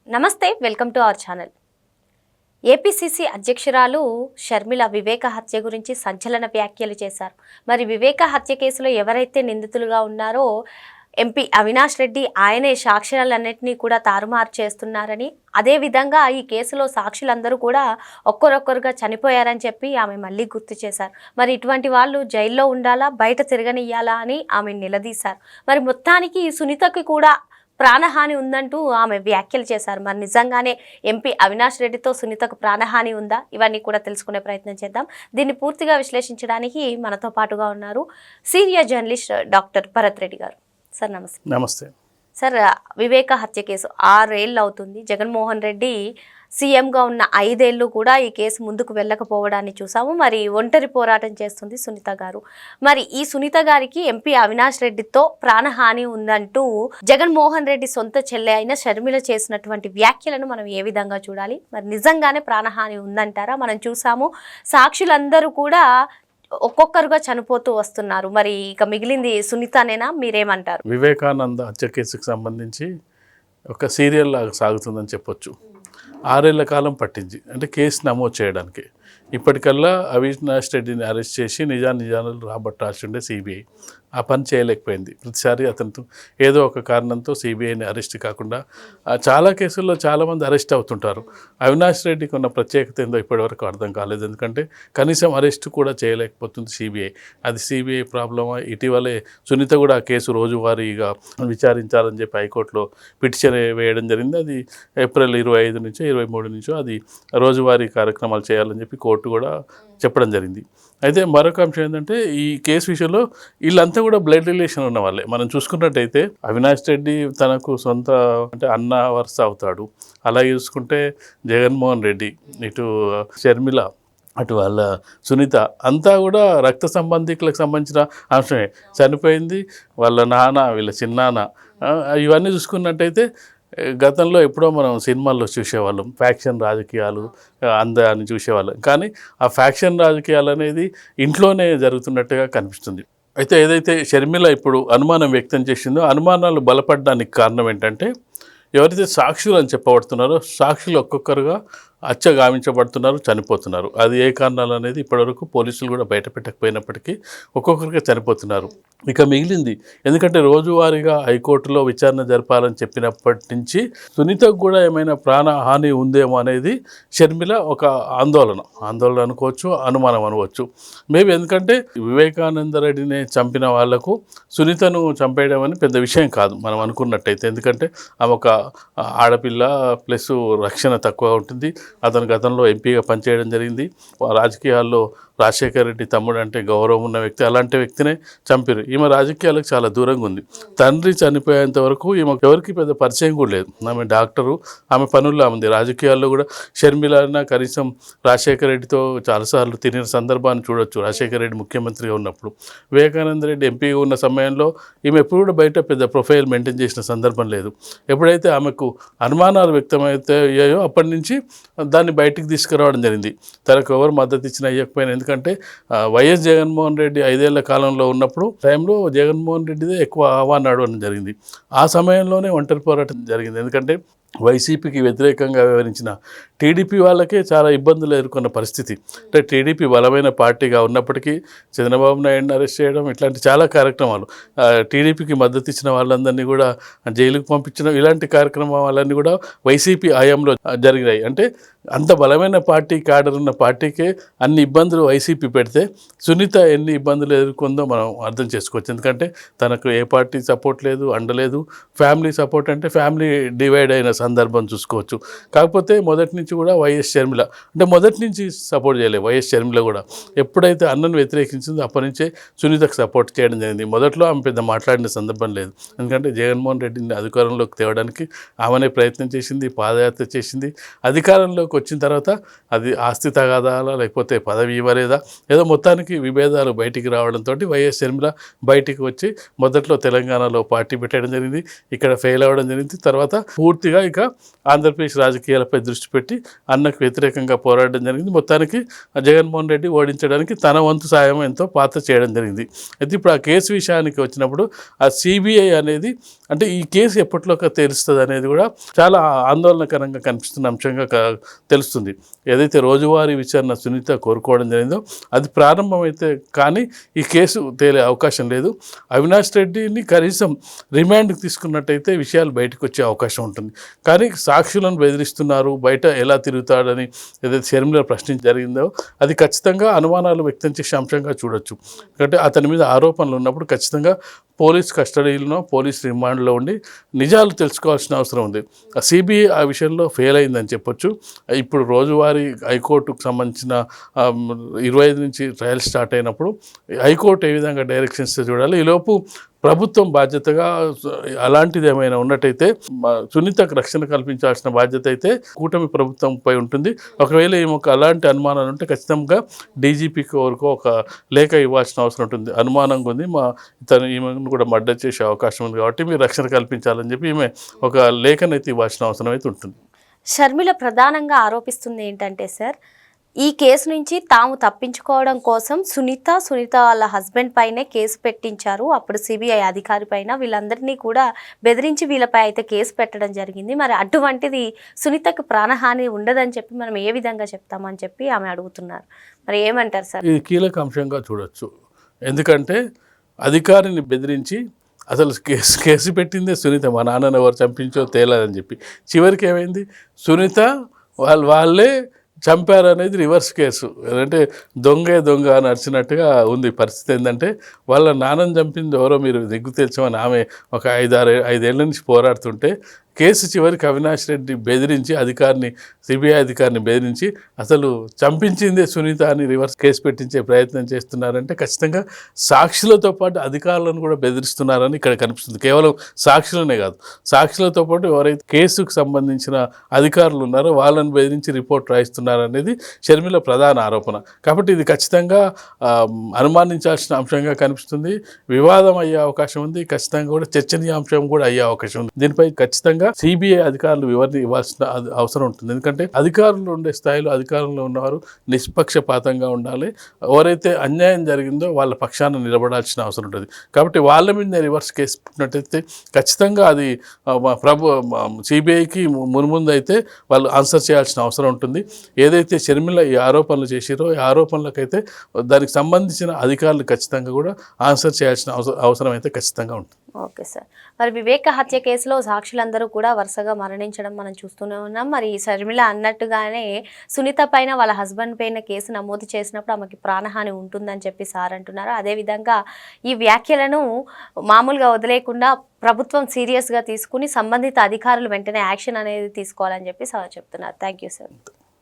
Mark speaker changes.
Speaker 1: నమస్తే, welcome to our channel. APCC అధ్యక్షురాలు షర్మిల వివేక హత్య గురించి సంచలన వ్యాఖ్యలు చేశారు. మరి వివేక హత్య కేసులో ఎవరైతే నిందితులుగా ఉన్నారో ఎంపీ అవినాష్ రెడ్డి ఆయనే సాక్ష్యాలన్నింటినీ కూడా తారుమారు చేస్తున్నారని, అదేవిధంగా ఈ కేసులో సాక్షులందరూ కూడా ఒక్కరొక్కరుగా చనిపోయారని చెప్పి ఆమె మళ్ళీ గుర్తు చేశారు. మరి ఇటువంటి వాళ్ళు జైల్లో ఉండాలా, బయట తిరగనియ్యాలా అని ఆమె నిలదీశారు. మరి మొత్తానికి ఈ సునీతకి కూడా ప్రాణహాని ఉందంటూ ఆమె వ్యాఖ్యలు చేశారు. మరి నిజంగానే ఎంపీ అవినాష్ రెడ్డితో సునీతకు ప్రాణహాని ఉందా? ఇవన్నీ కూడా తెలుసుకునే ప్రయత్నం చేద్దాం. దీన్ని పూర్తిగా విశ్లేషించడానికి మనతో పాటుగా ఉన్నారు senior journalist doctor Bharat Reddy గారు. సార్ నమస్తే.
Speaker 2: నమస్తే
Speaker 1: సార్, వివేక హత్య కేసు 6 ఏళ్ళు అవుతుంది. జగన్మోహన్ రెడ్డి సీఎంగా ఉన్న 5 ఏళ్ళు కూడా ఈ కేసు ముందుకు వెళ్ళకపోవడాన్ని చూసాము. మరి ఒంటరి పోరాటం చేస్తుంది సునీత గారు. మరి ఈ సునీత గారికి ఎంపీ అవినాష్ రెడ్డితో ప్రాణహాని ఉందంటూ జగన్మోహన్ రెడ్డి సొంత చెల్లె అయిన షర్మిల చేసినటువంటి వ్యాఖ్యలను మనం ఏ విధంగా చూడాలి? మరి నిజంగానే ప్రాణహాని ఉందంటారా? మనం చూసాము, సాక్షులందరూ కూడా ఒక్కొక్కరుగా చనిపోతూ వస్తున్నారు. మరి ఇక మిగిలింది సునీతనేనా? మీరేమంటారు?
Speaker 2: వివేకానంద హత్య కేసుకు సంబంధించి ఒక సీరియల్ లాగా సాగుతుందని చెప్పొచ్చు. 6 ఏళ్ల కాలం పట్టింది అంటే కేసు నమోదు చేయడానికి. ఇప్పటికల్లా అవినాష్ రెడ్డిని అరెస్ట్ చేసి నిజాలు రాబట్టాల్సి ఉండే సిబిఐ ఆ పని చేయలేకపోయింది. ప్రతిసారి అతనితో ఏదో ఒక కారణంతో సిబిఐని అరెస్ట్ కాకుండా చాలా కేసుల్లో చాలామంది అరెస్ట్ అవుతుంటారు. అవినాష్ రెడ్డికి ఉన్న ప్రత్యేకత ఏందో ఇప్పటివరకు అర్థం కాలేదు. ఎందుకంటే కనీసం అరెస్ట్ కూడా చేయలేకపోతుంది సిబిఐ. అది సిబిఐ ప్రాబ్లమా? ఇటీవలే సునీత కూడా ఆ కేసు రోజువారీగా విచారించాలని చెప్పి హైకోర్టులో పిటిషన్ వేయడం జరిగింది. అది ఏప్రిల్ 25 నుంచో 23 నుంచో అది రోజువారీ కార్యక్రమాలు చేయాలని చెప్పి కోర్టు కూడా చెప్పడం జరిగింది. అయితే మరొక అంశం ఏంటంటే ఈ కేసు విషయంలో వీళ్ళంతా కూడా బ్లడ్ రిలేషన్ ఉన్న వాళ్ళే. మనం చూసుకున్నట్టయితే అవినాష్ రెడ్డి తనకు సొంత అంటే అన్న వరుస అవుతాడు. అలాగే చూసుకుంటే జగన్మోహన్ రెడ్డి, ఇటు షర్మిల, అటు వాళ్ళ సునీత అంతా కూడా రక్త సంబంధికులకు సంబంధించిన అంశమే. చనిపోయింది వాళ్ళ నాన్న, వీళ్ళ చిన్నాన్న. ఇవన్నీ చూసుకున్నట్టయితే గతంలో ఎప్పుడో మనం సినిమాల్లో చూసేవాళ్ళం ఫ్యాక్షన్ రాజకీయాలు అని చూసేవాళ్ళం. కానీ ఆ ఫ్యాక్షన్ రాజకీయాలు అనేది ఇంట్లోనే జరుగుతున్నట్టుగా కనిపిస్తుంది. అయితే ఏదైతే షర్మిల ఇప్పుడు అనుమానం వ్యక్తం చేసిందో అనుమానాలు బలపడడానికి కారణం ఏంటంటే ఎవరైతే సాక్షులు అని చెప్పబడుతున్నారో సాక్షులు ఒక్కొక్కరుగా హత్య గావించబడుతున్నారు, చనిపోతున్నారు. అది ఏ కారణాలు అనేది ఇప్పటివరకు పోలీసులు కూడా బయట పెట్టకపోయినప్పటికీ ఒక్కొక్కరిగా చనిపోతున్నారు. ఇక మిగిలింది ఎందుకంటే రోజువారీగా హైకోర్టులో విచారణ జరపాలని చెప్పినప్పటి నుంచి సునీతకు కూడా ఏమైనా ప్రాణహాని ఉందేమో అనేది షర్మిల ఒక ఆందోళన అనుకోవచ్చు, అనుమానం అనుకోవచ్చు. మేబీ ఎందుకంటే వివేకానంద రెడ్డిని చంపిన వాళ్లకు సునీతను చంపేయడం అని పెద్ద విషయం కాదు మనం అనుకున్నట్టయితే. ఎందుకంటే ఆమె ఒక ఆడపిల్ల ప్లస్ రక్షణ తక్కువ ఉంటుంది. అతను గతంలో ఎంపీగా పనిచేయడం జరిగింది. రాజకీయాల్లో రాజశేఖర రెడ్డి తమ్ముడు అంటే గౌరవం ఉన్న వ్యక్తి. అలాంటి వ్యక్తినే చంపారు. ఈమె రాజకీయాలకు చాలా దూరంగా ఉంది. తండ్రి చనిపోయేంత వరకు ఈమె ఎవరికి పెద్ద పరిచయం కూడా లేదు. ఆమె డాక్టరు, ఆమె పనుల్లో ఉంది. రాజకీయాల్లో కూడా షర్మిల కనీసం రాజశేఖర రెడ్డితో చాలాసార్లు తిరిగిన సందర్భాన్ని చూడొచ్చు. రాజశేఖర రెడ్డి ముఖ్యమంత్రిగా ఉన్నప్పుడు, వివేకానంద రెడ్డి ఎంపీగా ఉన్న సమయంలో ఈమె ఎప్పుడు కూడా బయట పెద్ద ప్రొఫైల్ మెయింటైన్ చేసిన సందర్భం లేదు. ఎప్పుడైతే ఆమెకు అనుమానాలు వ్యక్తమయ్యాయో అప్పటి నుంచి దాన్ని బయటికి తీసుకురావడం జరిగింది. తనకు ఎవరు మద్దతు ఇచ్చినా ఇవ్వకపోయినా. ఎందుకంటే వైఎస్ జగన్మోహన్ రెడ్డి 5 ఏళ్ల కాలంలో ఉన్నప్పుడు టైంలో జగన్మోహన్ రెడ్డిదే ఎక్కువ ఆహ్వానం నడవడం జరిగింది. ఆ సమయంలోనే ఒంటరి పోరాటం జరిగింది. ఎందుకంటే వైసీపీకి వ్యతిరేకంగా వ్యవహరించిన టీడీపీ వాళ్ళకే చాలా ఇబ్బందులు ఎదుర్కొన్న పరిస్థితి. అంటే టీడీపీ బలమైన పార్టీగా ఉన్నప్పటికీ చంద్రబాబు నాయుడుని అరెస్ట్ చేయడం ఇట్లాంటి చాలా కార్యక్రమాలు, టీడీపీకి మద్దతు ఇచ్చిన వాళ్ళందరినీ కూడా జైలుకు పంపించడం, ఇలాంటి కార్యక్రమాలన్నీ కూడా వైసీపీ హయాంలో జరిగినాయి. అంటే అంత బలమైన పార్టీ, క్యాడర్ ఉన్న పార్టీకే అన్ని ఇబ్బందులు వైసీపీ పెడితే సునీత ఎన్ని ఇబ్బందులు ఎదుర్కొందో మనం అర్థం చేసుకోవచ్చు. ఎందుకంటే తనకు ఏ పార్టీ సపోర్ట్ లేదు, అండలేదు. ఫ్యామిలీ సపోర్ట్ అంటే ఫ్యామిలీ డివైడ్ అయిన సందర్భం చూసుకోవచ్చు. కాకపోతే మొదటి నుంచి కూడా వైఎస్ షర్మిల అంటే మొదటి నుంచి సపోర్ట్ చేయలేదు. వైఎస్ షర్మిల కూడా ఎప్పుడైతే అన్నను వ్యతిరేకించిందో అప్పటి నుంచే సునీతకు సపోర్ట్ చేయడం జరిగింది. మొదట్లో ఆమె పెద్ద మాట్లాడిన సందర్భం లేదు. ఎందుకంటే జగన్మోహన్ రెడ్డిని అధికారంలోకి తేవడానికి ఆమెనే ప్రయత్నం చేసింది, పాదయాత్ర చేసింది. అధికారంలోకి వచ్చిన తర్వాత అది ఆస్తి తగాదాలా లేకపోతే పదవి ఇవ్వలేదా ఏదో మొత్తానికి విభేదాలు బయటికి రావడంతో వైఎస్ షర్మిల బయటికి వచ్చి మొదట్లో తెలంగాణలో పార్టీ పెట్టడం జరిగింది. ఇక్కడ ఫెయిల్ అవ్వడం జరిగింది. తర్వాత పూర్తిగా వివేక ఆంధ్రప్రదేశ్ రాజకీయాలపై దృష్టి పెట్టి అన్నకు వ్యతిరేకంగా పోరాడడం జరిగింది. మొత్తానికి జగన్మోహన్ రెడ్డి ఓడించడానికి తన వంతు సాయం ఎంతో పాత్ర చేయడం జరిగింది. అయితే ఇప్పుడు ఆ కేసు విషయానికి వచ్చినప్పుడు ఆ సిబిఐ అనేది అంటే ఈ కేసు ఎప్పట్లోకి తెలుస్తుంది అనేది కూడా చాలా ఆందోళనకరంగా కనిపిస్తున్న అంశంగా తెలుస్తుంది. ఏదైతే రోజువారీ విచారణ సునీత కోరుకోవడం జరిగిందో అది ప్రారంభమైతే కానీ ఈ కేసు తేలే అవకాశం లేదు. అవినాష్ రెడ్డిని కనీసం రిమాండ్కి తీసుకున్నట్టయితే విషయాలు బయటకు వచ్చే అవకాశం ఉంటుంది. కానీ సాక్షులను బెదిరిస్తున్నారు, బయట ఎలా తిరుగుతాడని ఏదైతే షర్మిల ప్రశ్నించి జరిగిందో అది ఖచ్చితంగా అనుమానాలు వ్యక్తం చేసే అంశంగా చూడొచ్చు. ఎందుకంటే అతని మీద ఆరోపణలు ఉన్నప్పుడు ఖచ్చితంగా పోలీస్ కస్టడీలో పోలీస్ రిమాండ్లో ఉండి నిజాలు తెలుసుకోవాల్సిన అవసరం ఉంది. సిబిఐ ఆ విషయంలో ఫెయిల్ అయిందని చెప్పొచ్చు. ఇప్పుడు రోజువారీ హైకోర్టుకు సంబంధించిన 25 నుంచి ట్రయల్ స్టార్ట్ అయినప్పుడు హైకోర్టు ఏ విధంగా డైరెక్షన్స్ చూడాలి. ఈలోపు ప్రభుత్వం బాధ్యతగా అలాంటిది ఏమైనా ఉన్నట్టయితే సునీతకు రక్షణ కల్పించాల్సిన బాధ్యత అయితే కూటమి ప్రభుత్వంపై ఉంటుంది. ఒకవేళ ఈమెకు అలాంటి అనుమానాలు ఉంటే ఖచ్చితంగా డీజీపీకి వరకు ఒక లేఖ ఇవ్వాల్సిన అవసరం ఉంటుంది. అనుమానంగా ఉంది, ఈమెను కూడా మర్డర్ చేసే అవకాశం ఉంది కాబట్టి మీరు రక్షణ కల్పించాలని చెప్పి ఈమె ఒక లేఖనైతే ఇవ్వాల్సిన అవసరం అయితే ఉంటుంది.
Speaker 1: షర్మిల ప్రధానంగా ఆరోపిస్తుంది ఏంటంటే సార్, ఈ కేసు నుంచి తాము తప్పించుకోవడం కోసం సునీత వాళ్ళ హస్బెండ్ పైనే కేసు పెట్టించారు. అప్పుడు సిబిఐ అధికారి పైన వీళ్ళందరినీ కూడా బెదిరించి వీళ్ళపై అయితే కేసు పెట్టడం జరిగింది. మరి అటువంటిది సునీతకు ప్రాణహాని ఉండదని చెప్పి మనం ఏ విధంగా చెప్తామని చెప్పి ఆమె అడుగుతున్నారు. మరి ఏమంటారు సార్?
Speaker 2: ఇది కీలక అంశంగా చూడొచ్చు. ఎందుకంటే అధికారిని బెదిరించి అసలు కేసు పెట్టిందే సునీత, మా నాన్నని ఎవరు చంపించో తేలేదని చెప్పి చివరికి ఏమైంది, సునీత వాళ్ళే చంపారు అనేది రివర్స్ కేసు. అంటే దొంగ నడిచినట్టుగా ఉంది పరిస్థితి. ఏంటంటే వాళ్ళ నాన్నని చంపింది ఎవరో మీరు దిగ్గు తెచ్చామని ఆమె ఒక 5-6 నుంచి పోరాడుతుంటే కేసు చివరికి అవినాష్ రెడ్డి బెదిరించి సిబిఐ అధికారిని బెదిరించి అసలు చంపించిందే సునీత అని రివర్స్ కేసు పెట్టించే ప్రయత్నం చేస్తున్నారంటే ఖచ్చితంగా సాక్షులతో పాటు అధికారులను కూడా బెదిరిస్తున్నారని ఇక్కడ కనిపిస్తుంది. కేవలం సాక్షులనే కాదు, సాక్షులతో పాటు ఎవరైతే కేసుకు సంబంధించిన అధికారులు ఉన్నారో వాళ్ళని బెదిరించి రిపోర్ట్ రాయిస్తున్నారనేది షర్మిల ప్రధాన ఆరోపణ. కాబట్టి ఇది ఖచ్చితంగా అనుమానించాల్సిన అంశంగా కనిపిస్తుంది. వివాదం అయ్యే అవకాశం ఉంది, ఖచ్చితంగా కూడా చర్చనీయాంశం కూడా అయ్యే అవకాశం ఉంది. దీనిపై ఖచ్చితంగా సిబిఐ అధికారులు వివరణ ఇవ్వాల్సిన అవసరం ఉంటుంది. ఎందుకంటే అధికారులు ఉండే స్థాయిలో అధికారంలో ఉన్నవారు నిష్పక్షపాతంగా ఉండాలి. ఎవరైతే అన్యాయం జరిగిందో వాళ్ళ పక్షాన నిలబడాల్సిన అవసరం ఉంటుంది. కాబట్టి వాళ్ళ మీద రివర్స్ కేసు పెట్టినట్టయితే ఖచ్చితంగా అది సిబిఐకి మున్ముందు అయితే వాళ్ళు ఆన్సర్ చేయాల్సిన అవసరం ఉంటుంది. ఏదైతే షర్మిల ఈ ఆరోపణలు చేసిరో ఈ ఆరోపణలకైతే దానికి సంబంధించిన అధికారులు ఖచ్చితంగా కూడా ఆన్సర్ చేయాల్సిన అవసరం అయితే ఖచ్చితంగా ఉంటుంది.
Speaker 1: Okay sir. మరి వివేక హత్య కేసులో సాక్షులందరూ కూడా వరుసగా మరణించడం మనం చూస్తూనే ఉన్నాం. మరి షర్మిల అన్నట్టుగానే సునీత పైన వాళ్ళ హస్బెండ్ పైన కేసు నమోదు చేసినప్పుడు ఆమెకి ప్రాణహాని ఉంటుందని చెప్పి సార్ అంటున్నారు. అదేవిధంగా ఈ వ్యాఖ్యలను మామూలుగా వదిలేకుండా ప్రభుత్వం సీరియస్గా తీసుకుని సంబంధిత అధికారులు వెంటనే యాక్షన్ అనేది తీసుకోవాలని చెప్పి సార్ చెప్తున్నారు. Thank you sir.